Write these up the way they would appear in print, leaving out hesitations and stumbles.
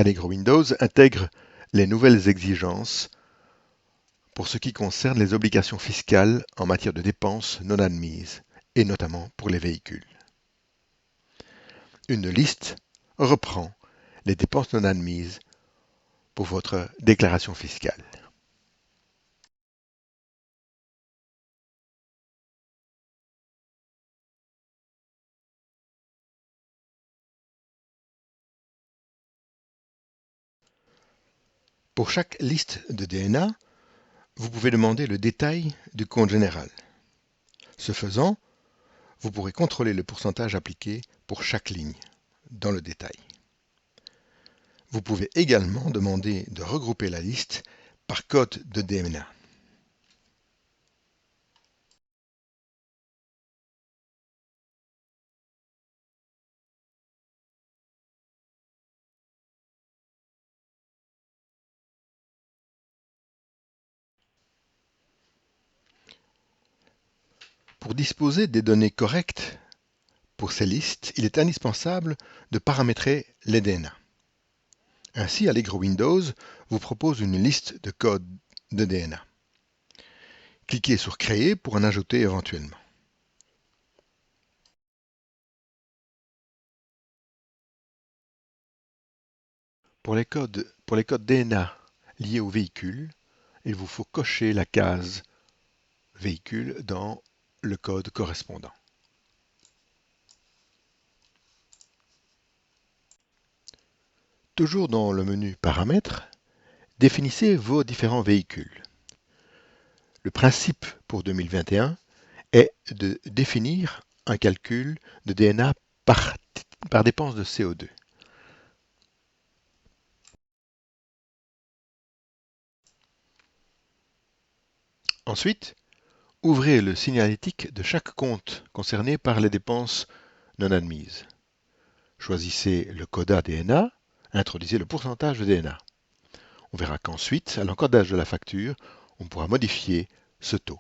Allegro Windows intègre les nouvelles exigences pour ce qui concerne les obligations fiscales en matière de dépenses non admises, et notamment pour les véhicules. Une liste reprend les dépenses non admises pour votre déclaration fiscale. Pour chaque liste de DNA, vous pouvez demander le détail du compte général. Ce faisant, vous pourrez contrôler le pourcentage appliqué pour chaque ligne dans le détail. Vous pouvez également demander de regrouper la liste par code de DNA. Pour disposer des données correctes pour ces listes, il est indispensable de paramétrer les DNA. Ainsi, Allegro Windows vous propose une liste de codes de DNA. Cliquez sur Créer pour en ajouter éventuellement. Pour les codes DNA liés au véhicule, il vous faut cocher la case véhicule dans le code correspondant. Toujours dans le menu Paramètres, définissez vos différents véhicules. Le principe pour 2021 est de définir un calcul de DNA par dépense de CO2. Ensuite, ouvrez le signalétique de chaque compte concerné par les dépenses non admises. Choisissez le coda DNA, introduisez le pourcentage de DNA. On verra qu'ensuite, à l'encodage de la facture, on pourra modifier ce taux.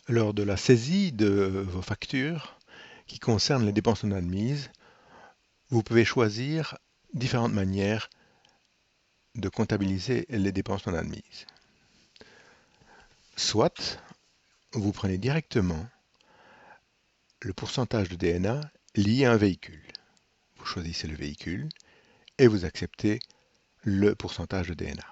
Lors de la saisie de vos factures qui concernent les dépenses non admises, vous pouvez choisir différentes manières de comptabiliser les dépenses non admises. Soit vous prenez directement le pourcentage de DNA lié à un véhicule. Vous choisissez le véhicule et vous acceptez le pourcentage de DNA.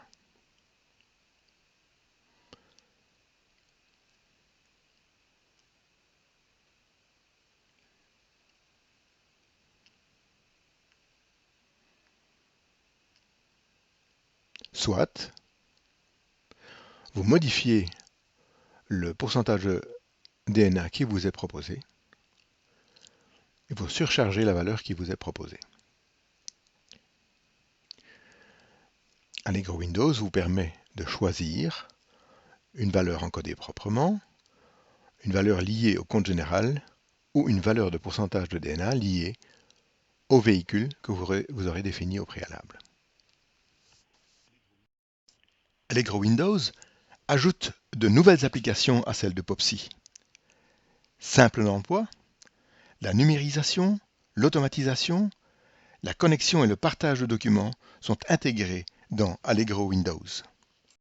Soit vous modifiez le pourcentage de DNA qui vous est proposé et vous surchargez la valeur qui vous est proposée. Allegro Windows vous permet de choisir une valeur encodée proprement, une valeur liée au compte général ou une valeur de pourcentage de DNA liée au véhicule que vous aurez défini au préalable. Allegro Windows ajoute de nouvelles applications à celles de POPSI. Simple d'emploi, la numérisation, l'automatisation, la connexion et le partage de documents sont intégrés dans Allegro Windows.